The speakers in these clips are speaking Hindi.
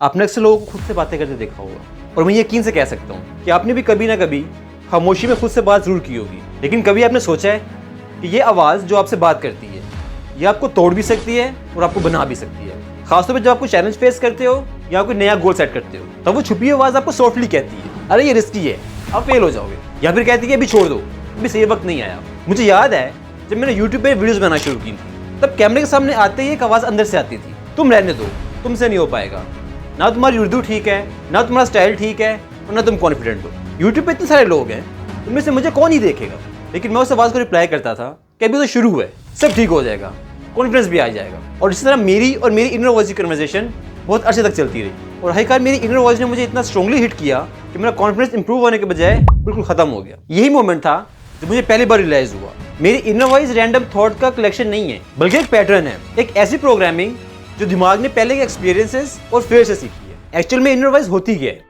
आपने अक्सर लोगों को खुद से बातें करते देखा होगा और मैं यकीन से कह सकता हूँ कि आपने भी कभी ना कभी खामोशी में खुद से बात जरूर की होगी। लेकिन कभी आपने सोचा है कि ये आवाज़ जो आपसे बात करती है ये आपको तोड़ भी सकती है और आपको बना भी सकती है। खासतौर पर जब आपको चैलेंज फेस करते हो या कोई नया गोल सेट करते हो तब वो छुपी आवाज़ आपको सॉफ्टली कहती है, अरे ये रिस्की है, आप फेल हो जाओगे। या फिर कहती है अभी छोड़ दो, अभी सही वक्त नहीं आया। मुझे याद है जब मैंने यूट्यूब पे वीडियोस बनाना शुरू की थी तब कैमरे के सामने आते ही एक आवाज़ अंदर से आती थी, तुम रहने दो, तुमसे नहीं हो पाएगा, ना तुम्हारी उर्दू ठीक है, ना तुम्हारा स्टाइल ठीक है और ना तुम कॉन्फिडेंट हो। यूट्यूब पे इतने सारे लोग हैं, उनमें से मुझे कौन ही देखेगा। लेकिन मैं उस आवाज़ को रिप्लाई करता था कि अभी तो शुरू हुआ है, सब ठीक हो जाएगा, कॉन्फिडेंस भी आ जाएगा। और इसी तरह मेरी और मेरी इनर वॉइस की कन्वर्सेशन बहुत अर्से तक चलती रही और आखिरकार मेरी इनर वॉइस ने मुझे इतना स्ट्रांगली हिट किया कि मेरा कॉन्फिडेंस इंप्रूव होने के बजाय बिल्कुल खत्म हो गया। यही मोमेंट था जब मुझे पहली बार रियलाइज हुआ मेरी इनर वॉइस रैंडम थॉट का कलेक्शन नहीं है बल्कि एक पैटर्न है, एक ऐसी प्रोग्रामिंग जो दिमाग ने पहले के एक्सपीरियंसेस और फेयर से सीखी है। एक्चुअल में इनर वॉइस होती क्या है?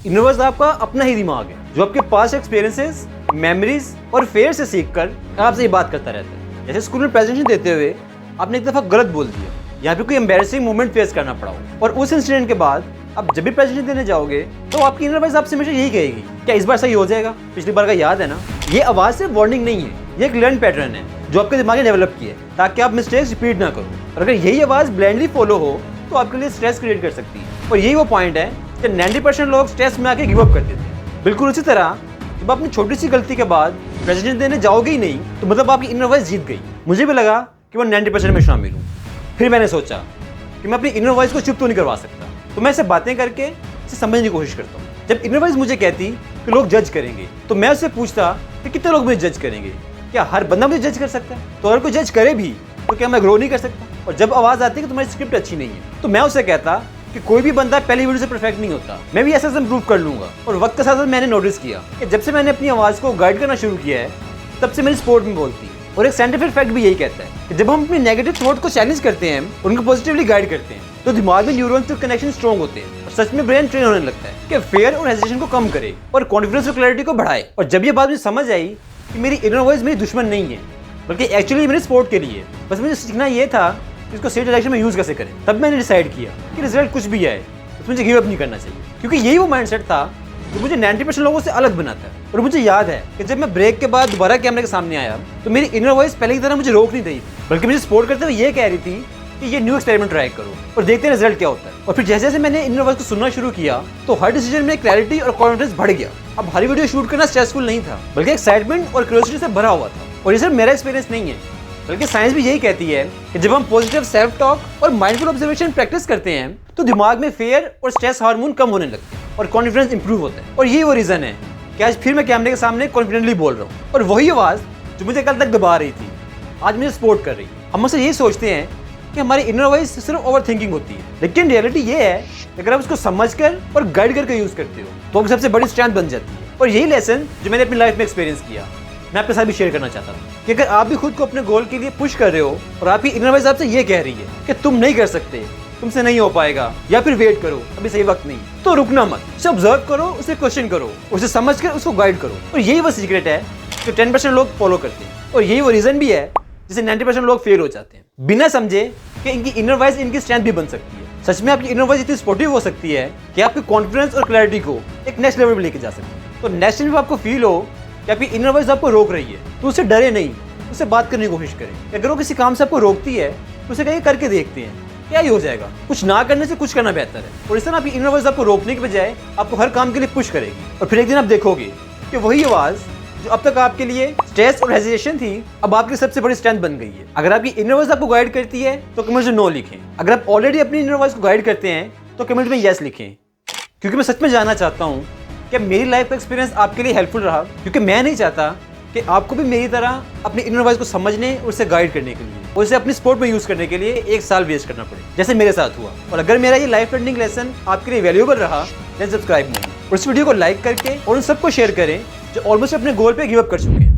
इनर वॉइस आपका अपना ही दिमाग है जो आपके पास एक्सपीरियंसेस, मेमोरीज और फेयर से सीखकर आपसे ये बात करता रहता है। जैसे स्कूल में प्रेजेंटेशन देते हुए आपने एक दफ़ा गलत बोल दिया या फिर कोई एम्बैरेसिंग मोमेंट फेस करना पड़ा हो और उस इंसिडेंट के बाद आप जब भी प्रेजेंटेशन देने जाओगे तो आपकी इनर वॉइस आपसे हमेशा यही कहेगी, क्या इस बार सही हो जाएगा, पिछली बार का याद है ना। ये आवाज़ सिर्फ वार्निंग नहीं है, ये एक लर्न पैटर्न है जो आपके दिमाग ने डेवलप किया है ताकि आप मिस्टेक्स रिपीट ना करो। और अगर यही आवाज़ ब्लाइंडली फॉलो हो तो आपके लिए स्ट्रेस क्रिएट कर सकती है। और यही वो पॉइंट है कि 90% लोग स्ट्रेस में आके गिव अप कर देते हैं। बिल्कुल उसी तरह जब अपनी छोटी सी गलती के बाद प्रेजेंटेशन देने जाओगे ही नहीं तो मतलब आपकी इनर वॉइस जीत गई। मुझे भी लगा कि मैं 90% में शामिल हूँ। फिर मैंने सोचा कि मैं अपनी इनर वॉइस को चुप तो नहीं करवा सकता, तो मैं इसे बातें करके इसे समझने की कोशिश करता हूँ। जब इनर वॉइस मुझे कहती कि लोग जज करेंगे तो मैं उससे पूछता कि कितने लोग मुझे जज करेंगे, क्या हर बंदा मुझे जज कर सकता है? तो अगर कोई जज करे भी तो क्या मैं ग्रो नहीं कर सकता? और जब आवाज़ आती है कि तुम्हारी स्क्रिप्ट अच्छी नहीं है तो मैं उससे कहता कि कोई भी बंदा पहली वीडियो से परफेक्ट नहीं होता, मैं भी ऐसा इम्प्रूव कर लूंगा। और वक्त के साथ साथ मैंने नोटिस किया कि जब से मैंने अपनी आवाज़ को गाइड करना शुरू किया है तब से मेरी सपोर्ट में बोलती है। और एक साइंटिफिक फैक्ट भी यही कहता है कि जब हम अपनी नेगेटिव थॉट को चैलेंज करते हैं, उनको पॉजिटिवली गाइड करते हैं तो दिमाग में न्यूरॉन्स के कनेक्शन स्ट्रॉन्ग होते हैं और सच में ब्रेन ट्रेन होने लगता है कि फेयर और हेजिटेशन को कम करे और कॉन्फिडेंस और क्लैरिटी को बढ़ाए। और जब ये बात मुझे समझ आई कि मेरी इनर वॉइस मेरी दुश्मन नहीं है बल्कि एक्चुअली मेरे सपोर्ट के लिए, बस मुझे सीखना ये था कि इसको सही डायरेक्शन में यूज़ कैसे करें। तब मैंने डिसाइड किया कि रिजल्ट कुछ भी आए उसमें मुझे गिव अप नहीं करना चाहिए, क्योंकि यही वो माइंडसेट था जो मुझे 90% लोगों से अलग बनाता है। और मुझे याद है कि जब मैं ब्रेक के बाद दोबारा कैमरे के सामने आया तो मेरी इनर वॉइस पहले की तरह मुझे रोक नहीं रही थी बल्कि मुझे सपोर्ट करते हुए ये कह रही थी कि ये न्यू एक्सपेरिमेंट ट्राई करो और देखते हैं रिजल्ट क्या होता है। और फिर जैसे जैसे मैंने इनर वॉइस को सुनना शुरू किया तो हर डिसीजन में क्लैरिटी और कॉन्फिडेंस बढ़ गया। अब हर वीडियो शूट करना स्ट्रेसफुल नहीं था बल्कि एक्साइटमेंट और क्यूरियोसिटी से भरा हुआ था। और ये सिर्फ मेरा एक्सपीरियंस नहीं है बल्कि साइंस भी यही कहती है कि जब हम पॉजिटिव सेल्फ टॉक और माइंडफुल ऑब्जर्वेशन प्रैक्टिस करते हैं तो दिमाग में फेयर और स्ट्रेस हार्मोन कम होने लगते हैं और कॉन्फिडेंस इंप्रूव होता है। और यही वो रीजन है कि आज फिर मैं कैमरे के सामने कॉन्फिडेंटली बोल रहा हूँ और वही आवाज़ जो मुझे कल तक दबा रही थी आज मुझे सपोर्ट कर रही है। हम अक्सर यही सोचते हैं कि हमारी इनर वॉइस सिर्फ ओवर थिंकिंग होती है, लेकिन रियलिटी ये है कि अगर आप उसको समझकर और गाइड करके यूज़ करते हो तो आपकी सबसे बड़ी स्ट्रेंथ बन जाती है। और यही लेसन जो मैंने अपनी लाइफ में एक्सपीरियंस किया मैं आपके साथ भी शेयर करना चाहता हूँ कि अगर आप भी खुद को अपने गोल के लिए पुश कर रहे हो और आपकी इनर वॉइस आपसे ये कह रही है कि तुम नहीं कर सकते, तुमसे नहीं हो पाएगा या फिर वेट करो, अभी सही वक्त नहीं, तो रुकना मत, उसे ऑब्जर्व करो, उसे क्वेश्चन करो, उसे समझकर उसको गाइड करो। और यही वो सीक्रेट है जो 10% लोग फॉलो करते हैं और यही वो रीजन भी है जिसे 90% लोग फेल हो जाते हैं बिना समझे कि इनकी इनर वॉइस इनकी स्ट्रेंथ भी बन सकती है। सच में आपकी इनर वॉइस इतनी सपोर्टिव हो सकती है कि आपके कॉन्फिडेंस और क्लैरिटी को एक नेक्स्ट लेवल पर लेके जा सकती है। तो नेक्स्ट टाइम आपको फील हो कि आपकी इनर वॉइस आपको रोक रही है तो उससे डरे नहीं, उससे बात करने की कोशिश करें। अगर वो किसी काम से आपको रोकती है तो उसे कहीं करके देखते हैं, क्या ही हो जाएगा। कुछ ना करने से कुछ करना बेहतर है। और इस तरह आपकी इनर वॉइस आपको रोकने के बजाय आपको हर काम के लिए पुश करेगी और फिर एक दिन आप देखोगे कि वही आवाज़ जो अब तक आपके लिए स्ट्रेस और हेजिटेशन थी अब आपकी सबसे बड़ी स्ट्रेंथ बन गई है। अगर आपकी इनर वॉइस आपको गाइड करती है तो कमेंट में नो लिखें। अगर आप ऑलरेडी अपनी इनर वॉइस को गाइड करते हैं तो कमेंट में यस लिखें, क्योंकि मैं सच में जानना चाहता हूँ कि मेरी लाइफ का एक्सपीरियंस आपके लिए हेल्पफुल रहा, क्योंकि मैं नहीं चाहता कि आपको भी मेरी तरह अपनी इनर वॉइस को समझने और उसे गाइड करने के लिए और उसे अपनी सपोर्ट में यूज़ करने के लिए 1 साल वेस्ट करना पड़े जैसे मेरे साथ हुआ। और अगर मेरा ये लाइफ लर्निंग लेसन आपके लिए वैल्यूएबल रहा देन सब्सक्राइब नहीं और इस वीडियो को लाइक करके और उन सबको शेयर करें जो ऑलमोस्ट अपने गोल पे गिव अप कर चुके हैं।